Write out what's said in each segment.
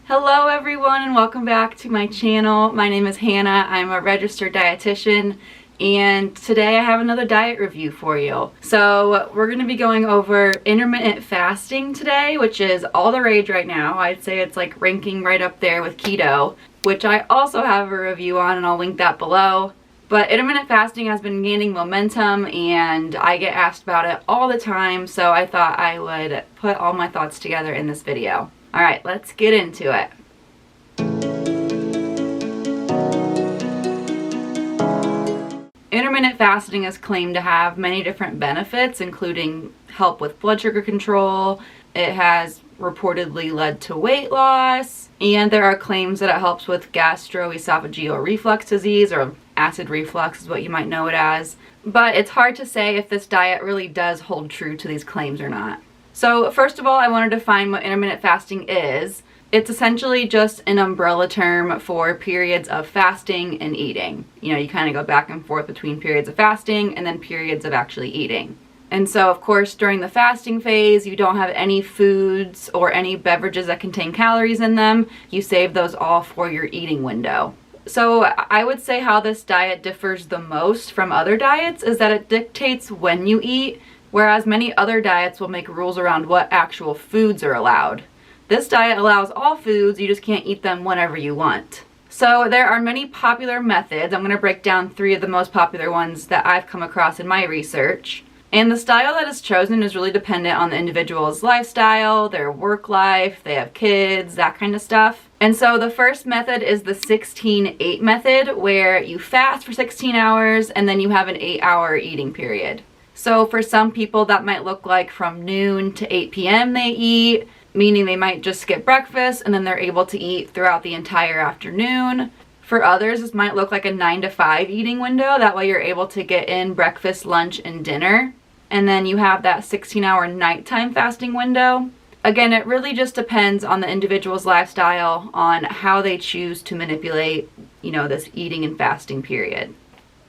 Hello everyone and welcome back to my channel. My name is Hannah. I'm a registered dietitian and today I have another diet review for you. So we're going to be going over intermittent fasting today, which is all the rage right now. I'd say it's like ranking right up there with keto, which I also have a review on and I'll link that below. But intermittent fasting has been gaining momentum and I get asked about it all the time, so I thought I would put all my thoughts together in this video. Alright, let's get into it. Intermittent fasting is claimed to have many different benefits, including help with blood sugar control. It has reportedly led to weight loss, and there are claims that it helps with gastroesophageal reflux disease, or acid reflux is what you might know it as. But it's hard to say if this diet really does hold true to these claims or not. So first of all, I want to define what intermittent fasting is. It's essentially just an umbrella term for periods of fasting and eating. You know, you kind of go back and forth between periods of fasting and then periods of actually eating. And so, of course, during the fasting phase, you don't have any foods or any beverages that contain calories in them. You save those all for your eating window. So I would say how this diet differs the most from other diets is that it dictates when you eat, whereas many other diets will make rules around what actual foods are allowed. This diet allows all foods, you just can't eat them whenever you want. So there are many popular methods. I'm going to break down 3 of the most popular ones that I've come across in my research. And the style that is chosen is really dependent on the individual's lifestyle, their work life, they have kids, that kind of stuff. And so the first method is the 16-8 method, where you fast for 16 hours and then you have an 8-hour eating period. So for some people that might look like from noon to 8 p.m. they eat, meaning they might just skip breakfast and then they're able to eat throughout the entire afternoon. For others, this might look like a 9 to 5 eating window. That way you're able to get in breakfast, lunch, and dinner. And then you have that 16-hour nighttime fasting window. Again, it really just depends on the individual's lifestyle, on how they choose to manipulate, this eating and fasting period.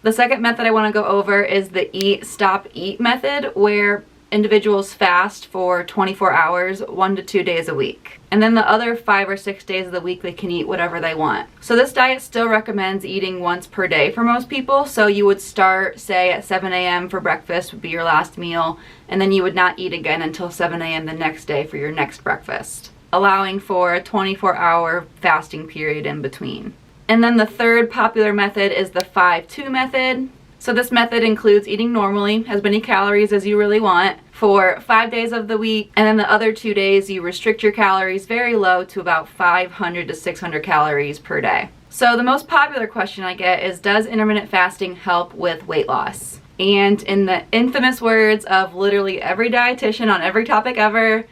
The second method I want to go over is the eat, stop, eat method, where individuals fast for 24 hours, 1 to 2 days a week. And then the other 5 or 6 days of the week they can eat whatever they want. So this diet still recommends eating once per day for most people. So you would start, say, at 7 a.m. for breakfast would be your last meal, and then you would not eat again until 7 a.m. the next day for your next breakfast, allowing for a 24-hour fasting period in between. And then the third popular method is the 5-2 method. So this method includes eating normally, as many calories as you really want, for 5 days of the week, and then the other 2 days you restrict your calories very low to about 500 to 600 calories per day. So the most popular question I get is, does intermittent fasting help with weight loss? And in the infamous words of literally every dietitian on every topic ever,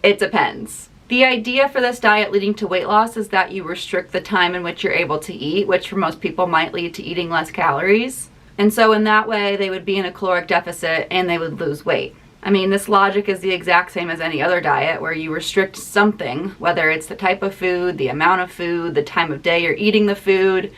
it depends. The idea for this diet leading to weight loss is that you restrict the time in which you're able to eat, which for most people might lead to eating less calories. And so in that way, they would be in a caloric deficit and they would lose weight. I mean, this logic is the exact same as any other diet where you restrict something, whether it's the type of food, the amount of food, the time of day you're eating the food,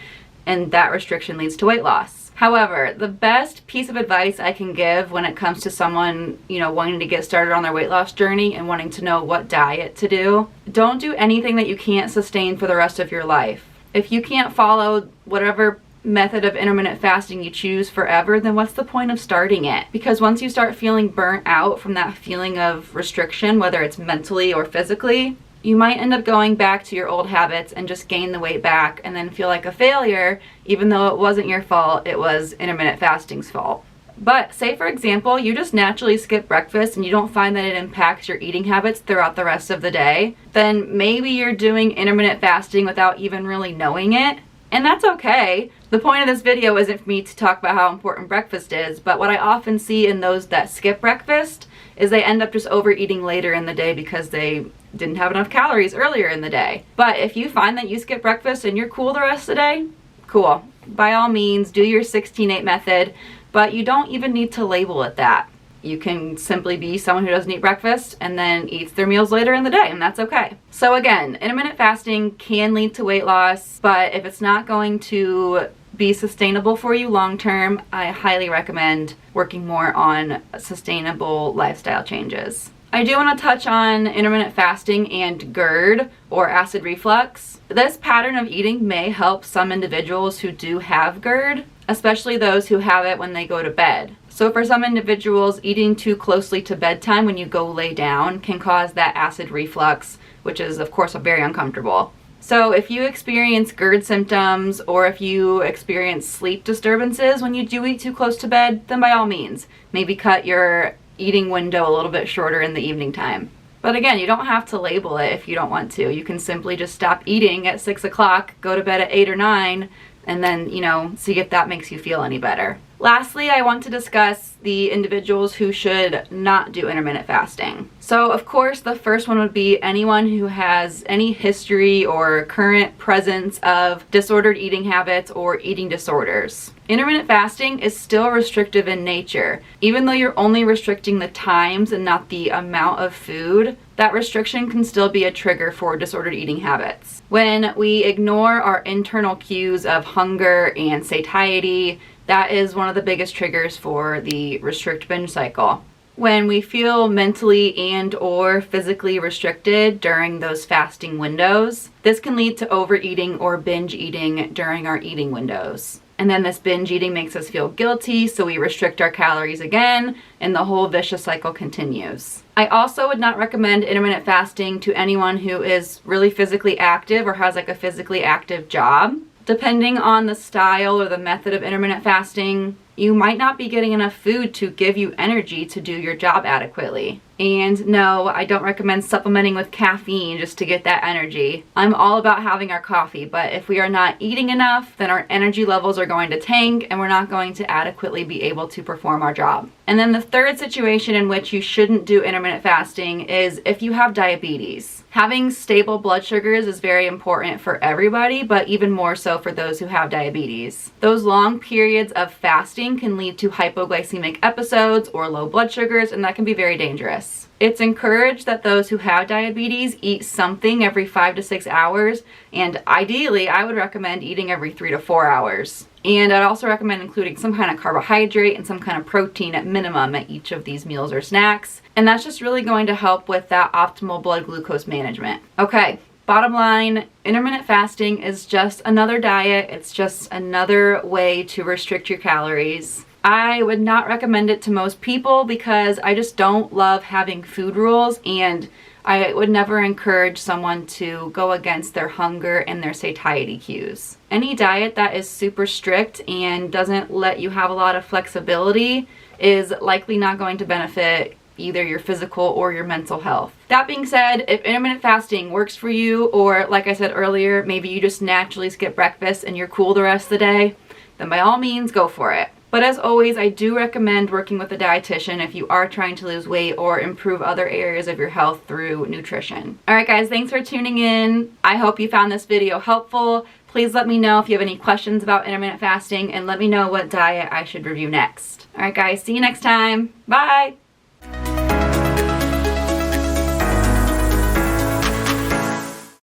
and that restriction leads to weight loss. However, the best piece of advice I can give when it comes to someone, wanting to get started on their weight loss journey and wanting to know what diet to do, don't do anything that you can't sustain for the rest of your life. If you can't follow whatever method of intermittent fasting you choose forever, then what's the point of starting it? Because once you start feeling burnt out from that feeling of restriction, whether it's mentally or physically, you might end up going back to your old habits and just gain the weight back and then feel like a failure, even though it wasn't your fault, it was intermittent fasting's fault. But say, for example, you just naturally skip breakfast and you don't find that it impacts your eating habits throughout the rest of the day, then maybe you're doing intermittent fasting without even really knowing it. And that's okay. The point of this video isn't for me to talk about how important breakfast is, but what I often see in those that skip breakfast is they end up just overeating later in the day because they didn't have enough calories earlier in the day. But if you find that you skip breakfast and you're cool the rest of the day, cool. By all means, do your 16-8 method, but you don't even need to label it that. You can simply be someone who doesn't eat breakfast and then eats their meals later in the day, and that's okay. So again, intermittent fasting can lead to weight loss, but if it's not going to be sustainable for you long term, I highly recommend working more on sustainable lifestyle changes. I do want to touch on intermittent fasting and GERD, or acid reflux. This pattern of eating may help some individuals who do have GERD, especially those who have it when they go to bed. So for some individuals, eating too closely to bedtime when you go lay down can cause that acid reflux, which is of course very uncomfortable. So if you experience GERD symptoms, or if you experience sleep disturbances when you do eat too close to bed, then by all means, maybe cut your eating window a little bit shorter in the evening time. But again, you don't have to label it if you don't want to. You can simply just stop eating at 6 o'clock, go to bed at 8 or 9, and then, see if that makes you feel any better. Lastly, I want to discuss the individuals who should not do intermittent fasting. So of course, the first one would be anyone who has any history or current presence of disordered eating habits or eating disorders. Intermittent fasting is still restrictive in nature. Even though you're only restricting the times and not the amount of food, that restriction can still be a trigger for disordered eating habits. When we ignore our internal cues of hunger and satiety, that is one of the biggest triggers for the restrict binge cycle. When we feel mentally and or physically restricted during those fasting windows, this can lead to overeating or binge eating during our eating windows. And then this binge eating makes us feel guilty, so we restrict our calories again, and the whole vicious cycle continues. I also would not recommend intermittent fasting to anyone who is really physically active or has like a physically active job. Depending on the style or the method of intermittent fasting, you might not be getting enough food to give you energy to do your job adequately. And no, I don't recommend supplementing with caffeine just to get that energy. I'm all about having our coffee, but if we are not eating enough, then our energy levels are going to tank and we're not going to adequately be able to perform our job. And then the third situation in which you shouldn't do intermittent fasting is if you have diabetes. Having stable blood sugars is very important for everybody, but even more so for those who have diabetes. Those long periods of fasting can lead to hypoglycemic episodes or low blood sugars, and that can be very dangerous. It's encouraged that those who have diabetes eat something every 5 to 6 hours, and ideally I would recommend eating every 3 to 4 hours. And I'd also recommend including some kind of carbohydrate and some kind of protein at minimum at each of these meals or snacks. And that's just really going to help with that optimal blood glucose management. Okay, bottom line, intermittent fasting is just another diet. It's just another way to restrict your calories. I would not recommend it to most people because I just don't love having food rules, and I would never encourage someone to go against their hunger and their satiety cues. Any diet that is super strict and doesn't let you have a lot of flexibility is likely not going to benefit either your physical or your mental health. That being said, if intermittent fasting works for you, or like I said earlier, maybe you just naturally skip breakfast and you're cool the rest of the day, then by all means go for it. But as always, I do recommend working with a dietitian if you are trying to lose weight or improve other areas of your health through nutrition. Alright guys, thanks for tuning in. I hope you found this video helpful. Please let me know if you have any questions about intermittent fasting, and let me know what diet I should review next. Alright guys, see you next time. Bye!